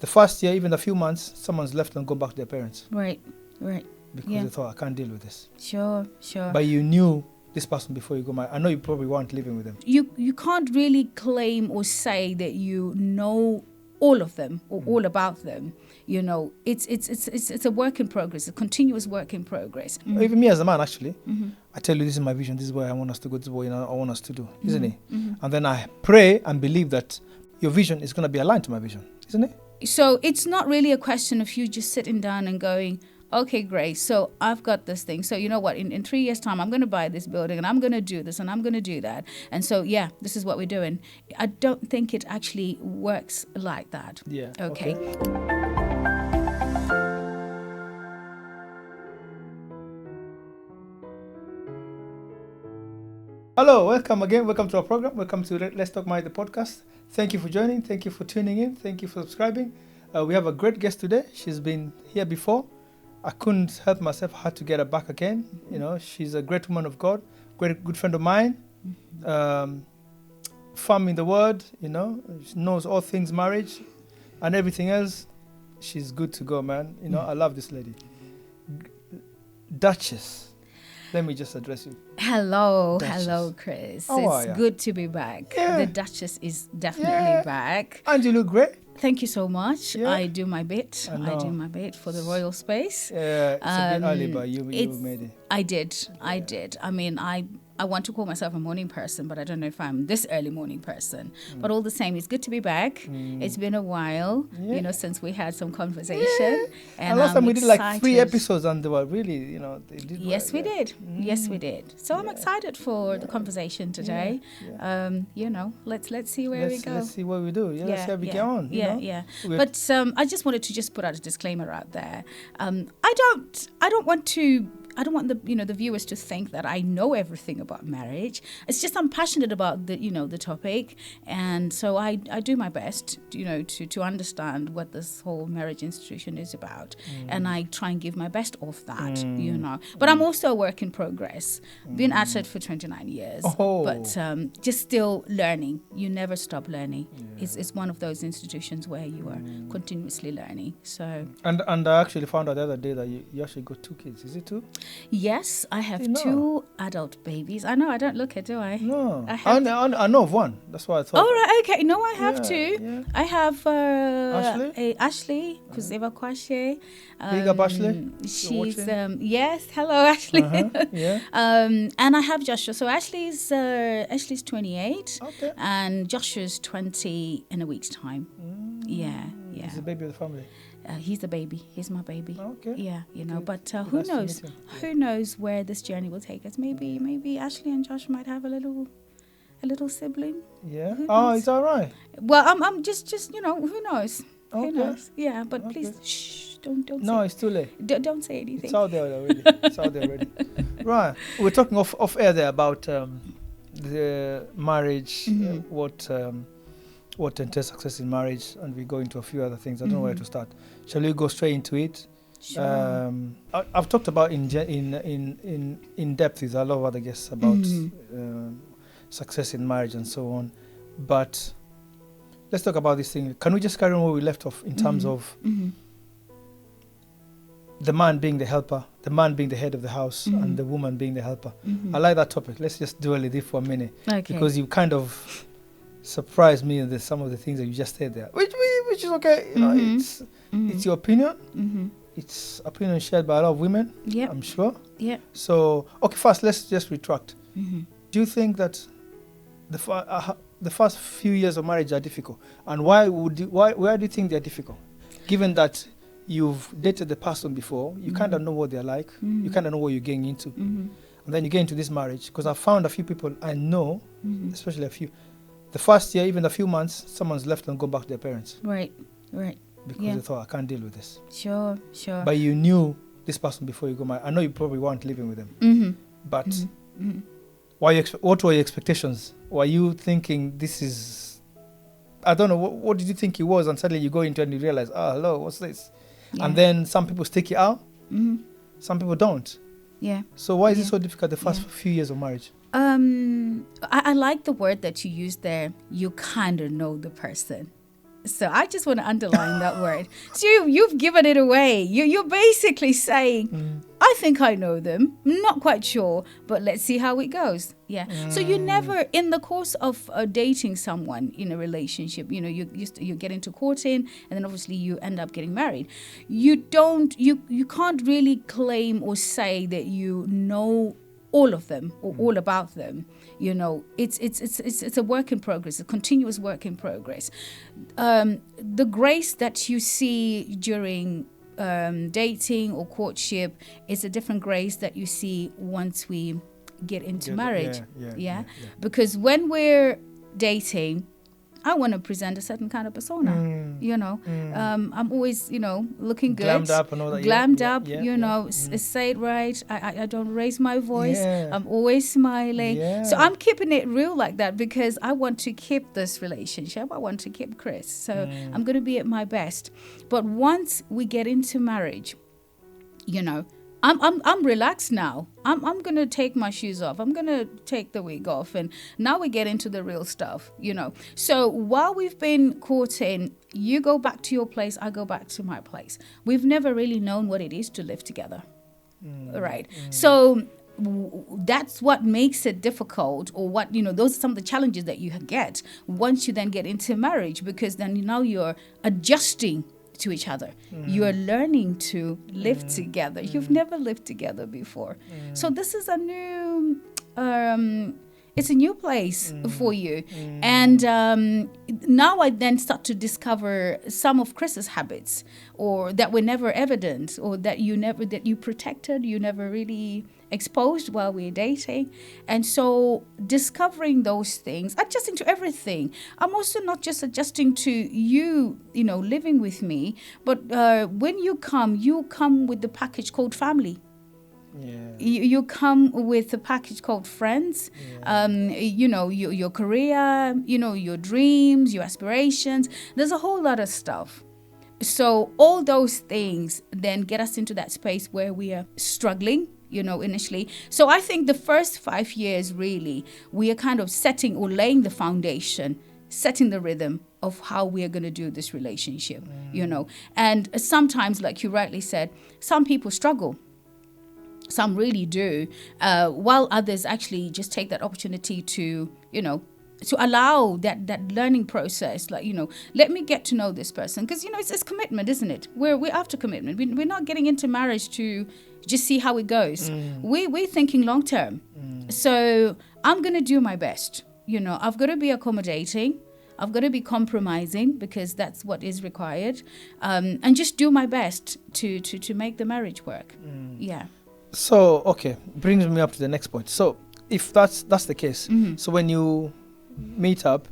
the first year, even a few months, someone's left and gone back to their parents. Right. Because Yeah. they thought, I can't deal with this. Sure. But you knew this person before you go married. I know you probably weren't living with them. You can't really claim or say that you know all of them or all about them. You know, it's a work in progress, a continuous work in progress. Even me as a man, actually, I tell you, this is my vision. This is where I want us to go. This is what I want us to do, isn't it? And then I pray and believe that your vision is going to be aligned to my vision, isn't it? So it's not really a question of you just sitting down and going, okay, great, so I've got this thing. So you know what, in 3 years' time, I'm going to buy this building and I'm going to do this and I'm going to do that. And so, yeah, this is what we're doing. I don't think it actually works like that. Yeah. Okay. Hello, welcome again. Welcome to our program. Welcome to Let's Talk Marriage, the podcast. Thank you for joining. Thank you for tuning in. Thank you for subscribing. We have a great guest today. She's been here before. I couldn't help myself. I had to get her back again. You know, she's a great woman of God, good friend of mine. Firm in the word, you know, she knows all things marriage and everything else. She's good to go, man. You know, I love this lady. Duchess. Let me just address you. Hello, Duchess. Hello, Chris. How are It's ya? good to be back. Yeah. The Duchess is definitely Yeah. back. And you look great. Thank you so much. Yeah. I do my bit. I I do know. my bit for the royal space. Yeah, it's a bit early, but you it's- made it. I did. I mean, I want to call myself a morning person, but I don't know if I'm this early morning person. But all the same, it's good to be back. It's been a while, Yeah. you know, since we had some conversation. And last time we did like 3 excited. episodes and they were really, you know, they did Yes, well, we yeah. did. Yes, we did. So I'm excited for the conversation today. You know, let's see where we go. Let's see what we do. Yeah, let's see how we get on. you know? We're- But I just wanted to just put out a disclaimer out there. I don't want the viewers to think that I know everything about marriage. It's just I'm passionate about the topic, and so I do my best, to understand what this whole marriage institution is about, and I try and give my best of that, But I'm also a work in progress. Been at it for 29 years, Oh. but just still learning. You never stop learning. It's one of those institutions where you are continuously learning. So And I actually found out the other day that you actually got 2 kids. Is it 2? yes, I have You know. 2 adult babies. I know I don't look it, do I? No. I have I know of one. That's why I thought. Oh, right, okay. No, I have Yeah, 2. yeah. I have Ashley? Ashley Kuzeva Kwashe. Big up, Ashley. She's watching? yes, hello Ashley. Yeah. And I have Joshua. So Ashley's 28, Okay. and Joshua's 20 in a week's time. Yeah. He's the baby of the family. He's the baby. He's my baby. Okay. Yeah, Good. but Good, who nice to knows? meet you. Who knows where this journey will take us? Maybe Ashley and Josh might have a little sibling. Yeah. Who Oh, knows? it's all right. Well, I'm just who knows? Okay. Who knows? Yeah, but Okay. please, shh, don't No, say, it's too late. don't say anything. It's out there already. It's out there already. Right. We're talking off air there about the marriage, what entails success in marriage, and we go into a few other things. I don't know where to start. Shall we go straight into it? Sure. I've talked about in depth with a lot of other guests about success in marriage and so on, but let's talk about this thing. Can we just carry on where we left off in terms of the man being the helper, the man being the head of the house, and the woman being the helper? I like that topic. Let's just dwell on it for a minute, Okay. because you kind of surprised me with some of the things that you just said there, which is okay. You know, it's your opinion. It's opinion shared by a lot of women. Yep. I'm sure. Yeah. So, okay, first let's just retract. Do you think that the first few years of marriage are difficult, and why do you think they're difficult? Given that you've dated the person before, you kind of know what they're like, you kind of know what you're getting into, and then you get into this marriage. Because I found a few people I know, especially a few, the first year, even a few months, someone's left and gone back to their parents Right. because Yeah. they thought, I can't deal with this. Sure. But you knew this person before you go married. I know you probably weren't living with them, but what were your expectations? Were you thinking this is, I don't know, what did you think it was? And suddenly you go into it and you realize, hello, what's this? Yeah. And then some people stick it out, some people don't. Yeah. So why is it so difficult the first few years of marriage? I like the word that you used there. You kind of know the person. So I just want to underline that word. So you've given it away. You're basically saying, I think I know them. Not quite sure, but let's see how it goes. Yeah. So you never, in the course of dating someone in a relationship, you get into courting, and then obviously you end up getting married. You can't really claim or say that you know all of them or all about them. It's a work in progress, a continuous work in progress. The grace that you see during dating or courtship is a different grace that you see once we get into marriage. Yeah. Because when we're dating, I want to present a certain kind of persona. I'm always, looking good, glammed up and all that. Glammed up, say it right. I don't raise my voice. I'm always smiling. So I'm keeping it real like that because I want to keep this relationship. I want to keep Chris. So I'm going to be at my best. But once we get into marriage, I'm relaxed now. I'm gonna take my shoes off. I'm gonna take the wig off, and now we get into the real stuff. So while we've been courting, you go back to your place, I go back to my place. We've never really known what it is to live together, right? So that's what makes it difficult, or what those are some of the challenges that you get once you then get into marriage, because then now you're adjusting to each other. You are learning to live together. You've never lived together before. So this is a new it's a new place for you. And now I then start to discover some of Chris's habits, or that were never evident, or that you protected, you never really exposed while we were dating. And so discovering those things, adjusting to everything. I'm also not just adjusting to you, living with me, but when you come with the package called family. You come with a package called friends, your career, your dreams, your aspirations. There's a whole lot of stuff. So all those things then get us into that space where we are struggling, initially. So I think the first 5 years, really, we are kind of setting or laying the foundation, setting the rhythm of how we are going to do this relationship, And sometimes, like you rightly said, some people struggle. Some really do, while others actually just take that opportunity to allow that learning process. Like, let me get to know this person. Because, it's commitment, isn't it? We're after commitment. We're not getting into marriage to just see how it goes. We're thinking long term. So I'm going to do my best. I've got to be accommodating. I've got to be compromising, because that's what is required. And just do my best to make the marriage work. Yeah. So, okay, brings me up to the next point. So, if that's the case, so when you meet up,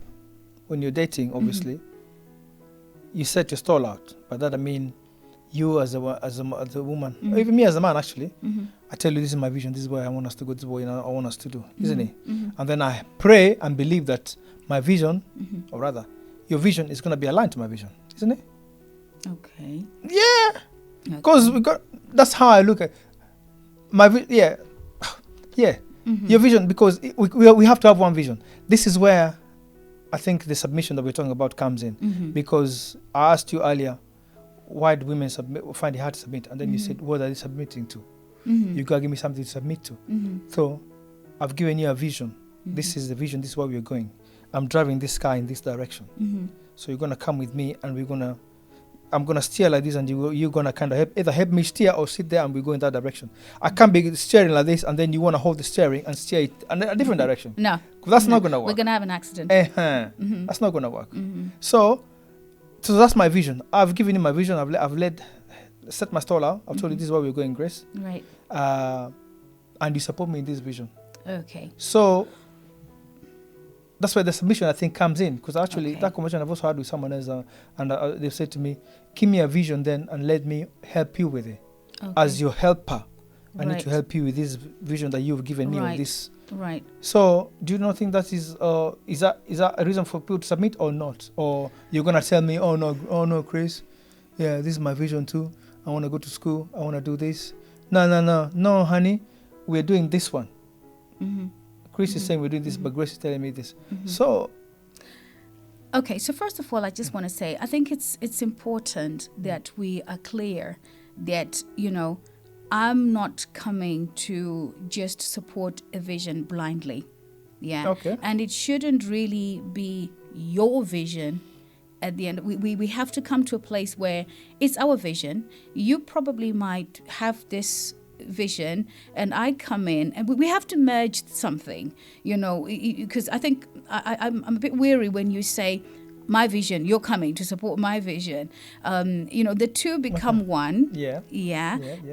when you're dating, obviously, you set your stall out. By that I mean, you as a woman, or even me as a man, actually, I tell you, this is my vision, this is where I want us to go, this is what I want us to do, isn't it? And then I pray and believe that my vision, or rather, your vision is going to be aligned to my vision, isn't it? Okay. Yeah, because that's how I look at your vision, because we have to have one vision. This is where I think the submission that we're talking about comes in, because I asked you earlier, why do women find it hard to submit? And then you said, what are they submitting to? You gotta give me something to submit to. So I've given you a vision. This is the vision, this is where we're going. I'm driving this car in this direction. So you're gonna come with me, and I'm gonna steer like this, and you're gonna kind of either help me steer or sit there and we go in that direction. I can't be steering like this, and then you wanna hold the steering and steer it in a different direction. No, because that's not gonna work. We're gonna have an accident. That's not gonna work. So that's my vision. I've given you my vision. I've set my stall out. I've told you this is where we're going, Grace. Right. And you support me in this vision. Okay. So that's where the submission, I think, comes in, because actually that conversation I've also had with someone else, and they've said to me, give me a vision then and let me help you with it. As your helper, I need to help you with this vision that you've given me. With this. Right. So do you not think that is that a reason for people to submit or not? Or you're gonna tell me, oh no, Chris, yeah, this is my vision too. I want to go to school. I want to do this. No, honey, we're doing this one. Chris is saying we're doing this, but Grace is telling me this. So Okay, so first of all, I just want to say I think it's important that we are clear that, I'm not coming to just support a vision blindly. Yeah. Okay. And it shouldn't really be your vision at the end. We have to come to a place where it's our vision. You probably might have this vision and I come in, and we have to merge something, because I think I'm a bit weary when you say my vision, you're coming to support my vision. The two become one. Yeah.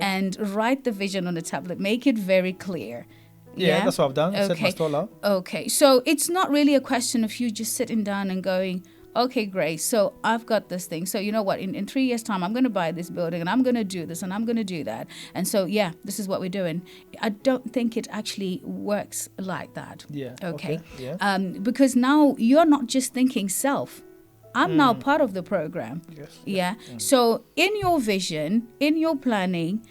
And write the vision on a tablet, make it very clear. Yeah, that's what I've done. Okay. Set my stall out. Okay, so it's not really a question of you just sitting down and going, okay, great, so I've got this thing. So you know what, in 3 years' time, I'm going to buy this building and I'm going to do this and I'm going to do that. And so, yeah, this is what we're doing. I don't think it actually works like that. Yeah. Okay. Yeah. Because now you're not just thinking self. I'm now part of the program. Yes. Yeah. So in your vision, in your planning,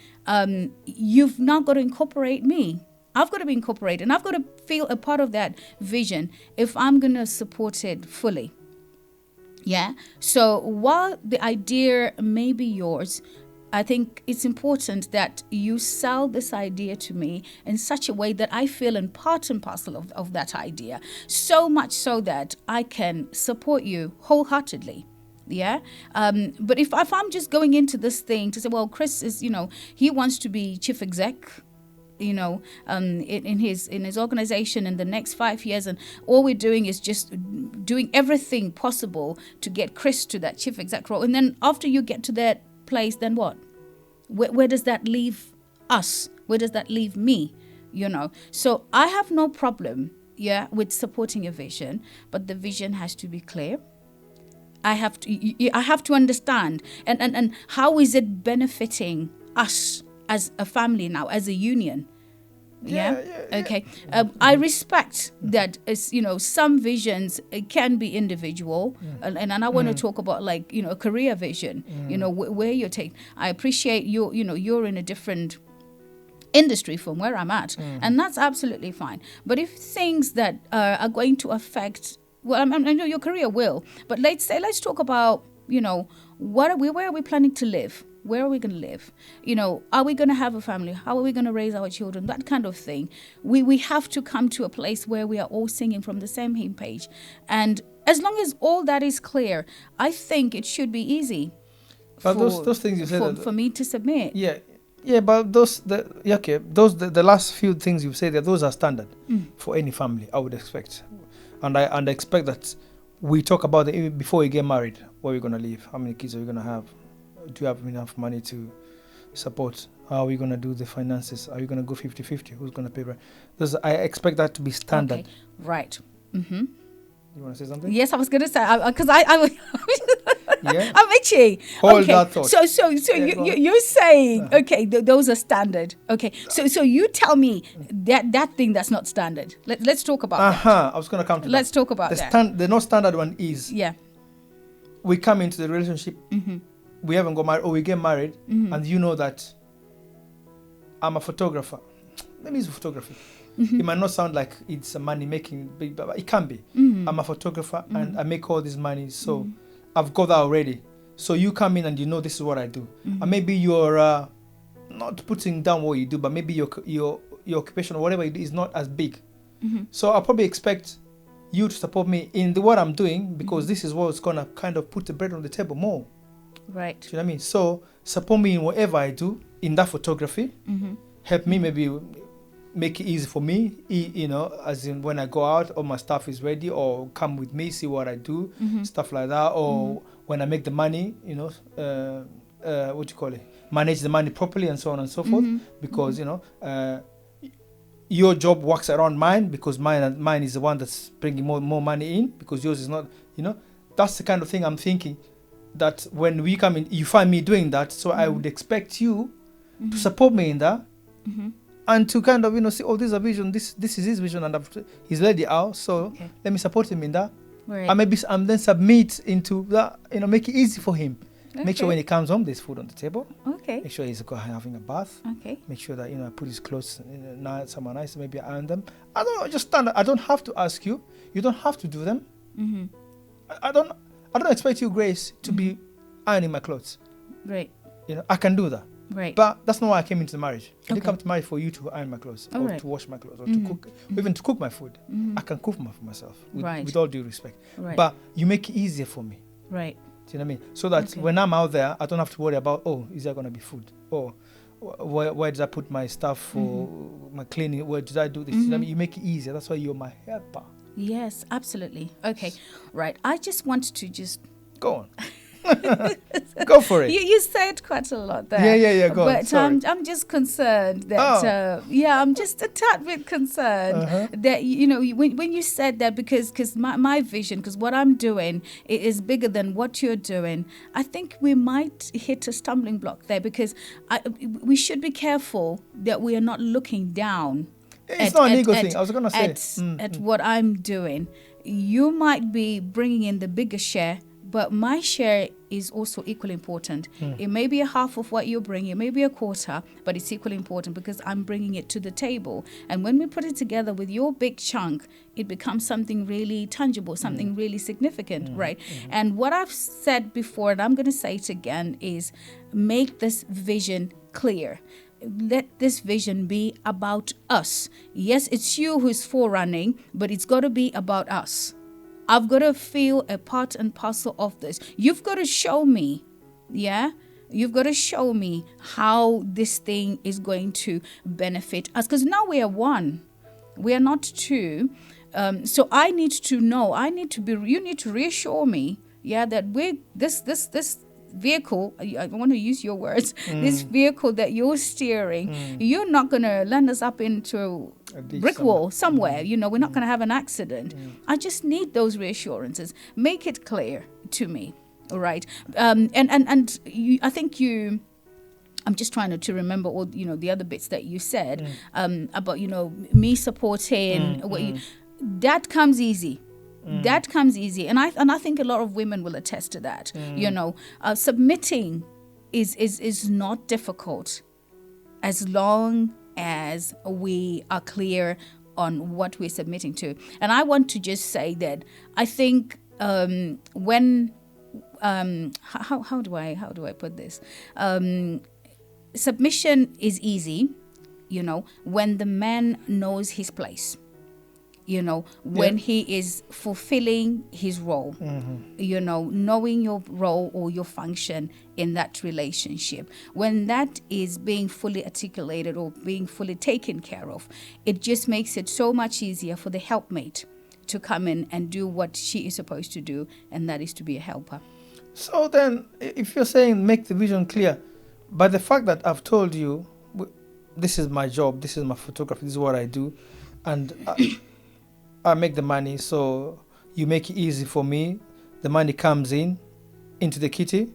you've now got to incorporate me. I've got to be incorporated and I've got to feel a part of that vision if I'm going to support it fully. Yeah. So while the idea may be yours, I think it's important that you sell this idea to me in such a way that I feel in part and parcel of that idea. So much so that I can support you wholeheartedly. Yeah. But if I'm just going into this thing to say, well, Chris is, he wants to be chief exec, in his organization in the next 5 years, and all we're doing is just doing everything possible to get Chris to that chief exec role. And then after you get to that place, then what? Where does that leave us? Where does that leave me? So I have no problem, with supporting a vision, but the vision has to be clear. I have to understand and how is it benefiting us as a family now, as a union. Yeah. Okay. I respect that. Some visions can be individual, and I want to talk about a career vision. Where you're taking. I appreciate you're in a different industry from where I'm at, and that's absolutely fine. But if things that are going to affect, well, I know your career will, but let's talk about where are we planning to live? Where are we going to live? Are we going to have a family? How are we going to raise our children? That kind of thing. We have to come to a place where we are all singing from the same hymn page. And as long as all that is clear, I think it should be easy. But those things you said for me to submit. Yeah, but the last few things you said, those are standard for any family, I would expect. And I expect that we talk about it even before we get married. Where are we going to live? How many kids are we going to have? Do you have enough money to support? How are we going to do the finances? Are you going to go 50-50? Who's going to pay rent? I expect that to be standard. Okay. Right. Mm-hmm. You want to say something? Yes, I was going to say, because I'm yeah. I'm itchy. Hold that thought. So you're saying, okay, those are standard. Okay, so you tell me that thing that's not standard. Let's talk about that. I was going to come to Let's talk about that. The not standard one is, we come into the relationship, we haven't got married, or we get married, and you know that I'm a photographer. Let me use photography. It might not sound like it's a money making, but it can be. I'm a photographer and I make all this money, so I've got that already. So you come in and you know this is what I do. And maybe you're not putting down what you do, but maybe your occupation or whatever you do is not as big. So I'll probably expect you to support me in what I'm doing, because this is what's gonna kind of put the bread on the table more. Right. Do you know what I mean? So support me in whatever I do in that photography. Help me maybe make it easy for me, as in when I go out, all my stuff is ready, or come with me, see what I do, stuff like that. Or when I make the money, manage the money properly and so on and so forth. Because, your job works around mine, because mine is the one that's bringing more money in, because yours is not, that's the kind of thing I'm thinking, that when we come in, you find me doing that. So I would expect you to support me in that. And to kind of, say, oh, this is a vision, this is his vision, and he's laid it out, so let me support him in that. Right. And then submit into that, make it easy for him. Okay. Make sure when he comes home, there's food on the table. Okay. Make sure he's having a bath. Okay. Make sure that, I put his clothes somewhere nice, maybe I iron them. I don't know, just stand. I don't have to ask you. You don't have to do them. I don't expect you, Grace, to be ironing my clothes. Right. I can do that. Right. But that's not why I came into marriage. I didn't Okay. come to marriage for you to iron my clothes, or Alright. to wash my clothes, or Mhm. to cook, or even to cook my food. Mhm. I can cook for myself, Right. with all due respect. Right. But you make it easier for me. Right. Do you know what I mean? So that Okay. when I'm out there, I don't have to worry about, is there going to be food? Or where did I put my stuff, or my cleaning? Where did I do this? You know what I mean? You make it easier. That's why you're my helper. Yes, absolutely. Okay. Right. I just want to just Go on. Go for it. You said quite a lot there. Yeah. Go on. But Sorry. I'm just concerned that I'm just a tad bit concerned that when you said that, because my vision, because what I'm doing is bigger than what you're doing. I think we might hit a stumbling block there, because we should be careful that we are not looking down. It's not an ego thing. I was going to say. At what I'm doing. You might be bringing in the bigger share, but my share is also equally important. It may be a half of what you're bringing, it may be a quarter, but it's equally important because I'm bringing it to the table. And when we put it together with your big chunk, it becomes something really tangible, something really significant, right? And what I've said before, and I'm going to say it again, is make this vision clear. Let this vision be about us. Yes, it's you who's forerunning, but it's got to be about us. I've got to feel a part and parcel of this. You've got to show me, You've got to show me how this thing is going to benefit us. Because now we are one. We are not two. So I need to know. You need to reassure me, that this vehicle, I want to use your words, this vehicle that you're steering, you're not going to land us up into a brick wall somewhere. We're not going to have an accident. I just need those reassurances. Make it clear to me. All right. And you, I think you, I'm just trying to remember all, the other bits that you said about, me supporting what you, that comes easy. That comes easy, and I think a lot of women will attest to that. Submitting is not difficult, as long as we are clear on what we're submitting to. And I want to just say that I think when how do I put this? Submission is easy, when the man knows his place. When he is fulfilling his role, knowing your role or your function in that relationship. When that is being fully articulated or being fully taken care of, it just makes it so much easier for the helpmate to come in and do what she is supposed to do, and that is to be a helper. So then, if you're saying make the vision clear, by the fact that I've told you, this is my job, this is my photography, this is what I do, and I make the money, so you make it easy for me. The money comes into the kitty,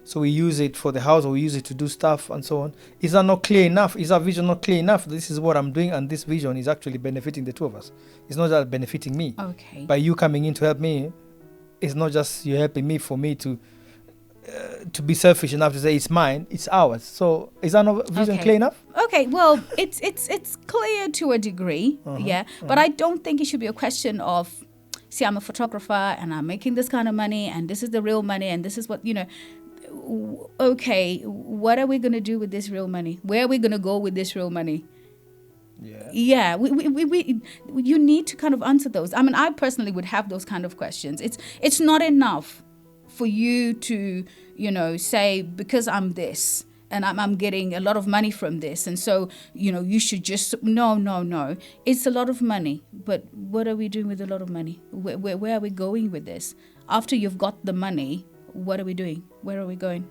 so we use it for the house, or we use it to do stuff and so on. Is that not clear enough? Is our vision not clear enough? This is what I'm doing, and this vision is actually benefiting the two of us. It's not just benefiting me. Okay. By you coming in to help me, it's not just you helping me for me to be selfish enough to say it's mine, it's ours. So is that not vision clear enough? Okay, well, it's clear to a degree, but I don't think it should be a question of, see, I'm a photographer and I'm making this kind of money and this is the real money and this is what, okay, what are we going to do with this real money? Where are we going to go with this real money? Yeah, you need to kind of answer those. I mean, I personally would have those kind of questions. It's not enough for you to, say, because I'm this and I'm getting a lot of money from this, and so, you should just, no. It's a lot of money, but what are we doing with a lot of money? Where are we going with this? After you've got the money, what are we doing? Where are we going?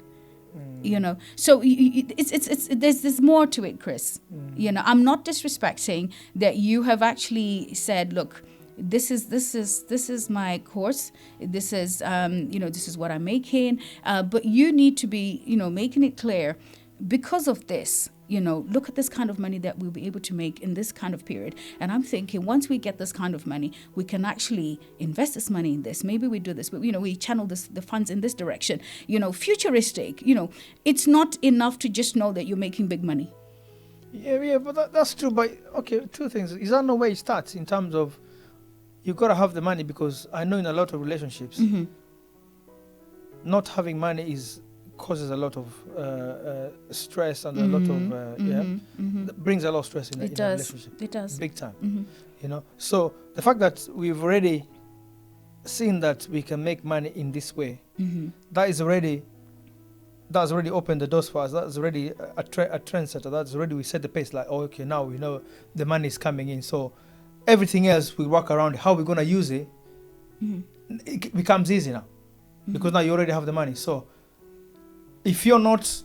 So it's there's more to it, Chris. I'm not disrespecting that you have actually said, look, this is my course, this is this is what I'm making, but you need to be making it clear, because of this, look at this kind of money that we'll be able to make in this kind of period. And I'm thinking, once we get this kind of money, we can actually invest this money in this. Maybe we do this, but we channel the funds in this direction. Futuristic. It's not enough to just know that you're making big money. Yeah, but that's true. But okay, two things. Is that no way it starts in terms of you got to have the money, because I know in a lot of relationships, Mm-hmm. not having money causes a lot of stress and a lot of that brings a lot of stress in a relationship. It does. Big time. Mm-hmm. You know, so the fact that we've already seen that we can make money in this way, Mm-hmm. that's already opened the doors for us. That's already a trendsetter. That's already, we set the pace. Like, oh, okay, now we know the money is coming in, so everything else we work around how we're gonna use it. Mm-hmm. It becomes easy now, because now you already have the money. So if you're not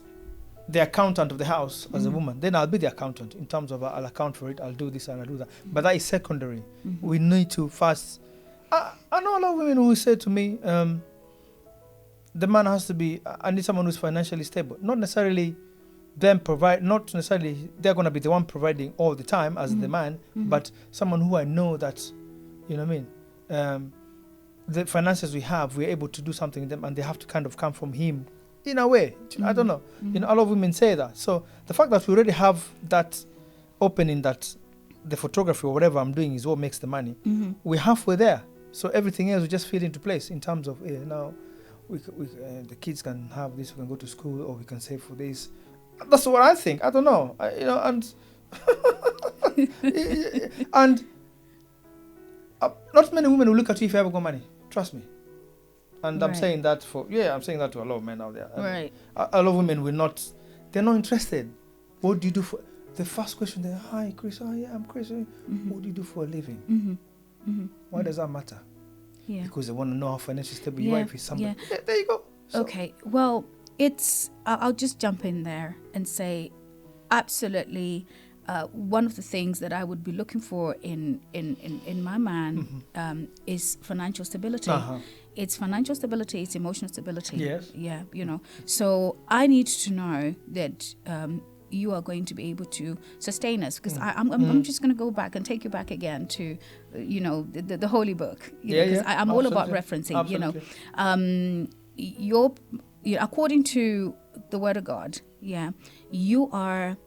the accountant of the house as a woman, then I'll be the accountant in terms of I'll account for it, I'll do this and I'll do that. But that is secondary. We need to first. I know a lot of women who say to me, the man has to be, I need someone who's financially stable. Not necessarily not necessarily they're going to be the one providing all the time as the man, but someone who I know that, you know what I mean, the finances we have, we're able to do something with them, and they have to kind of come from him in a way. I don't know. You know, a lot of women say that. So the fact that we already have that opening, that the photography or whatever I'm doing is what makes the money, we're halfway there. So everything else will just fit into place in terms of now the kids can have this, we can go to school, or we can save for this. That's what I think. I don't know. And and not many women will look at you if you haven't got money. Trust me. And I'm saying that I'm saying that to a lot of men out there. Right. A lot of women they're not interested. What do you do for, the first question, they're, hi, Chris. Oh, yeah, I'm Chris. What do you do for a living? Why does that matter? Yeah. Because they want to know how financially stable you are. If it's somebody. Yeah. There you go. So. Okay. Well, I'll just jump in there and say, absolutely, one of the things that I would be looking for in my man is financial stability. It's financial stability, it's emotional stability. Yes. Yeah, So I need to know that you are going to be able to sustain us, because I'm just going to go back and take you back again to, the holy book. Because I'm all about referencing. Absolutely. According to the word of God, you are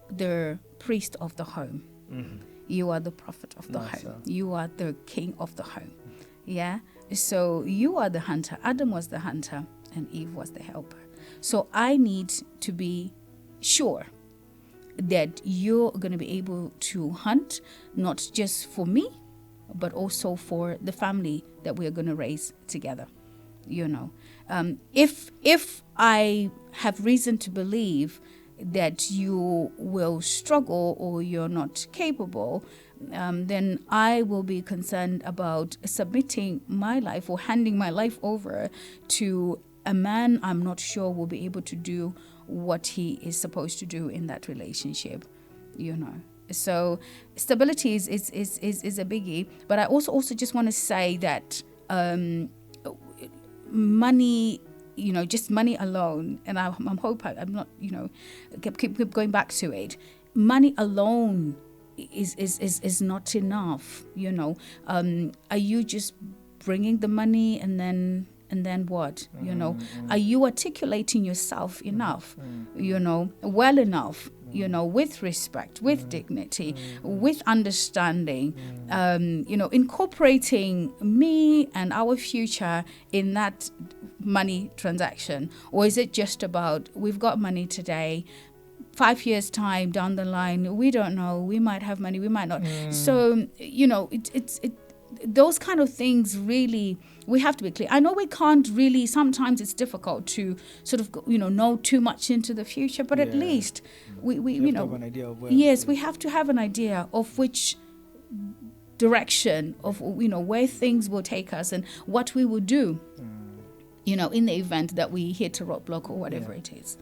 the priest of the home. You are the prophet of the home. You are the king of the home. So you are the hunter. Adam was the hunter and Eve was the helper. So I need to be sure that you're going to be able to hunt, not just for me, but also for the family that we're going to raise together. If I have reason to believe that you will struggle or you're not capable, then I will be concerned about submitting my life or handing my life over to a man I'm not sure will be able to do what he is supposed to do in that relationship, So stability is a biggie. But I also just want to say that money, just money alone, and I'm hoping I'm not, keep going back to it. Money alone is not enough. Are you just bringing the money and then what? Are you articulating yourself enough? Well enough? With respect, with dignity, with understanding, incorporating me and our future in that money transaction? Or is it just about, we've got money today, 5 years time down the line, we don't know, we might have money, we might not. So, those kind of things really, we have to be clear. I know we can't really, sometimes it's difficult to sort of, know too much into the future, but at least we have an idea of where. Yes, we have to have an idea of which direction of, where things will take us and what we will do, in the event that we hit a roadblock or whatever it is.